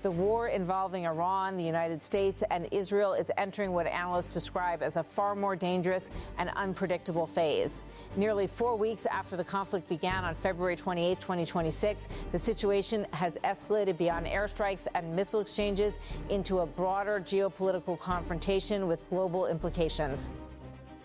The war involving Iran, the United States, and Israel is entering what analysts describe as a far more dangerous and unpredictable phase. Nearly 4 weeks after the conflict began on February 28, 2026, the situation has escalated beyond airstrikes and missile exchanges into a broader geopolitical confrontation with global implications.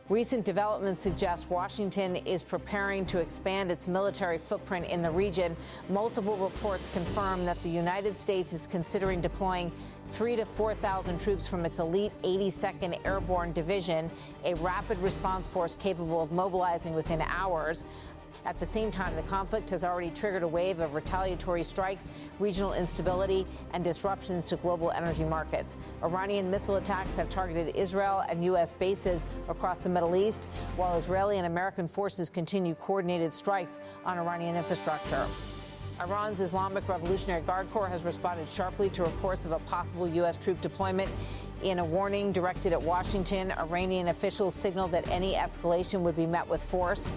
Recent developments suggest Washington is preparing to expand its military footprint in the region. Multiple reports confirm that the United States is considering deploying 3,000 to 4,000 troops from its elite 82nd Airborne Division, a rapid response force capable of mobilizing within hours. At the same time, the conflict has already triggered a wave of retaliatory strikes, regional instability, and disruptions to global energy markets. Iranian missile attacks have targeted Israel and U.S. bases across the Middle East, while Israeli and American forces continue coordinated strikes on Iranian infrastructure. Iran's Islamic Revolutionary Guard Corps has responded sharply to reports of a possible U.S. troop deployment. In a warning directed at Washington, Iranian officials signaled that any escalation would be met with force.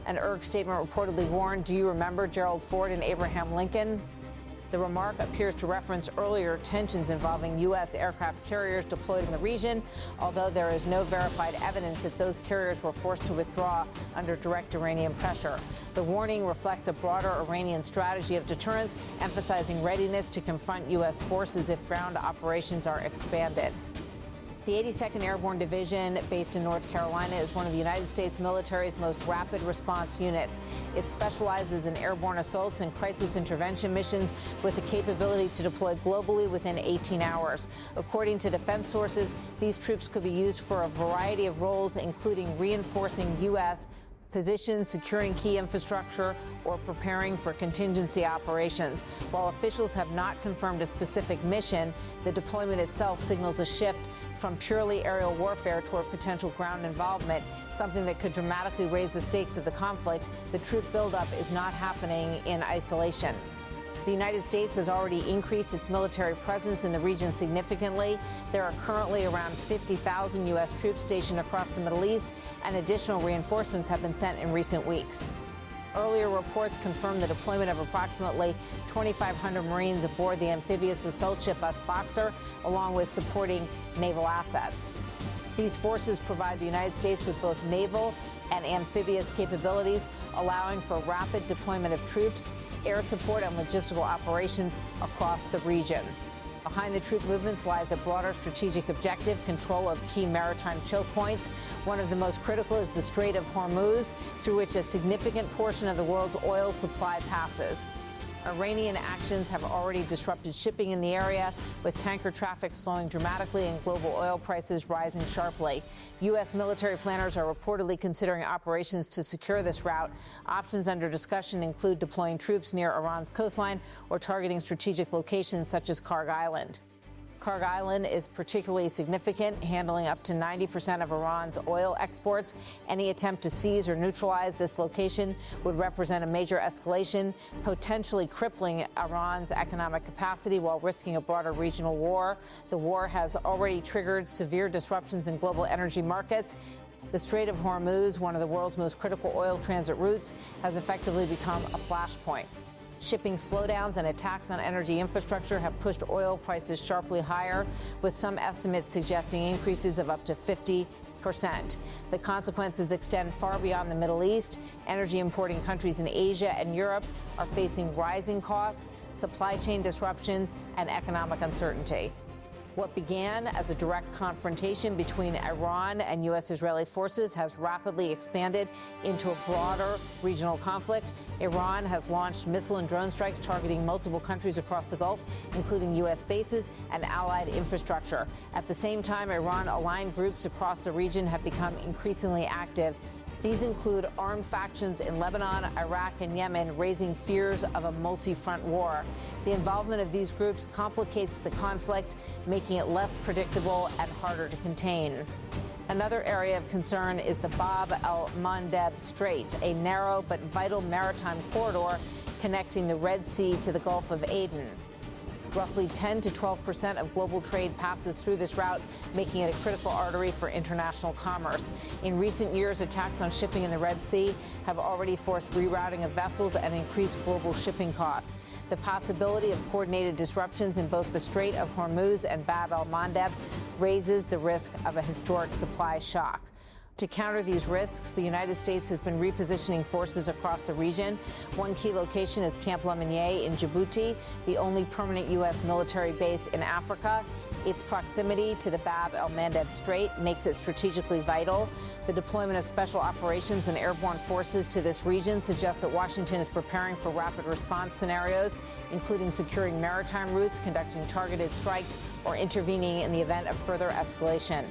An IRGC statement reportedly warned, "Do you remember Gerald Ford and Abraham Lincoln?" The remark appears to reference earlier tensions involving U.S. aircraft carriers deployed in the region, although there is no verified evidence that those carriers were forced to withdraw under direct Iranian pressure. The warning reflects a broader Iranian strategy of deterrence, emphasizing readiness to confront U.S. forces if ground operations are expanded. The 82nd Airborne Division, based in North Carolina, is one of the United States military's most rapid response units. It specializes in airborne assaults and crisis intervention missions with the capability to deploy globally within 18 hours. According to defense sources, these troops could be used for a variety of roles, including reinforcing U.S. positions, securing key infrastructure, or preparing for contingency operations. While officials have not confirmed a specific mission, the deployment itself signals a shift from purely aerial warfare toward potential ground involvement, something that could dramatically raise the stakes of the conflict. The troop buildup is not happening in isolation. The United States has already increased its military presence in the region significantly. There are currently around 50,000 U.S. troops stationed across the Middle East, and additional reinforcements have been sent in recent weeks. Earlier reports confirmed the deployment of approximately 2,500 Marines aboard the amphibious assault ship Boxer, along with supporting naval assets. These forces provide the United States with both naval and amphibious capabilities, allowing for rapid deployment of troops, air support, and logistical operations across the region. Behind the troop movements lies a broader strategic objective: control of key maritime choke points. One of the most critical is the Strait of Hormuz, through which a significant portion of the world's oil supply passes. Iranian actions have already disrupted shipping in the area, with tanker traffic slowing dramatically and global oil prices rising sharply. U.S. military planners are reportedly considering operations to secure this route. Options under discussion include deploying troops near Iran's coastline or targeting strategic locations such as Kharg Island. Kharg Island is particularly significant, handling up to 90% of Iran's oil exports. Any attempt to seize or neutralize this location would represent a major escalation, potentially crippling Iran's economic capacity while risking a broader regional war. The war has already triggered severe disruptions in global energy markets. The Strait of Hormuz, one of the world's most critical oil transit routes, has effectively become a flashpoint. Shipping slowdowns and attacks on energy infrastructure have pushed oil prices sharply higher, with some estimates suggesting increases of up to 50%. The consequences extend far beyond the Middle East. Energy importing countries in Asia and Europe are facing rising costs, supply chain disruptions, and economic uncertainty. What began as a direct confrontation between Iran and U.S.-Israeli forces has rapidly expanded into a broader regional conflict. Iran has launched missile and drone strikes targeting multiple countries across the Gulf, including U.S. bases and allied infrastructure. At the same time, Iran-aligned groups across the region have become increasingly active. These include armed factions in Lebanon, Iraq, and Yemen, raising fears of a multi-front war. The involvement of these groups complicates the conflict, making it less predictable and harder to contain. Another area of concern is the Bab el-Mandeb Strait, a narrow but vital maritime corridor connecting the Red Sea to the Gulf of Aden. Roughly 10 to 12% of global trade passes through this route, making it a critical artery for international commerce. In recent years, attacks on shipping in the Red Sea have already forced rerouting of vessels and increased global shipping costs. The possibility of coordinated disruptions in both the Strait of Hormuz and Bab el-Mandeb raises the risk of a historic supply shock. To counter these risks, the United States has been repositioning forces across the region. One key location is Camp Lemonnier in Djibouti, the only permanent U.S. military base in Africa. Its proximity to the Bab el-Mandeb Strait makes it strategically vital. The deployment of special operations and airborne forces to this region suggests that Washington is preparing for rapid response scenarios, including securing maritime routes, conducting targeted strikes, or intervening in the event of further escalation.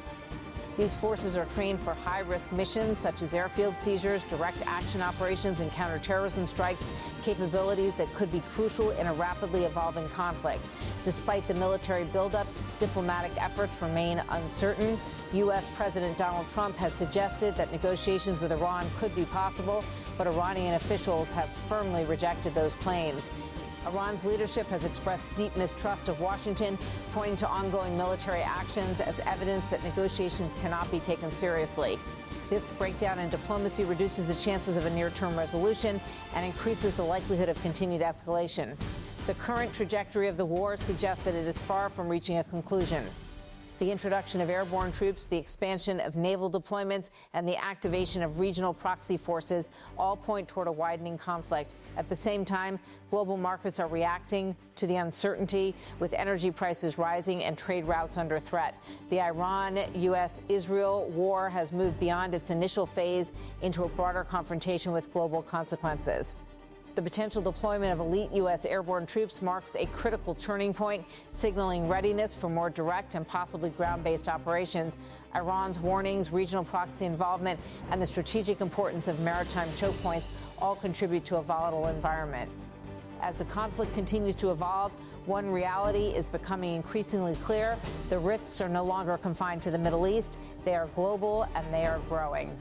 These forces are trained for high-risk missions such as airfield seizures, direct action operations, and counterterrorism strikes, capabilities that could be crucial in a rapidly evolving conflict. Despite the military buildup, diplomatic efforts remain uncertain. U.S. President Donald Trump has suggested that negotiations with Iran could be possible, but Iranian officials have firmly rejected those claims. Iran's leadership has expressed deep mistrust of Washington, pointing to ongoing military actions as evidence that negotiations cannot be taken seriously. This breakdown in diplomacy reduces the chances of a near-term resolution and increases the likelihood of continued escalation. The current trajectory of the war suggests that it is far from reaching a conclusion. The introduction of airborne troops, the expansion of naval deployments, and the activation of regional proxy forces all point toward a widening conflict. At the same time, global markets are reacting to the uncertainty, with energy prices rising and trade routes under threat. The Iran-U.S.-Israel war has moved beyond its initial phase into a broader confrontation with global consequences. The potential deployment of elite U.S. airborne troops marks a critical turning point, signaling readiness for more direct and possibly ground-based operations. Iran's warnings, regional proxy involvement, and the strategic importance of maritime choke points all contribute to a volatile environment. As the conflict continues to evolve, one reality is becoming increasingly clear. The risks are no longer confined to the Middle East. They are global and they are growing.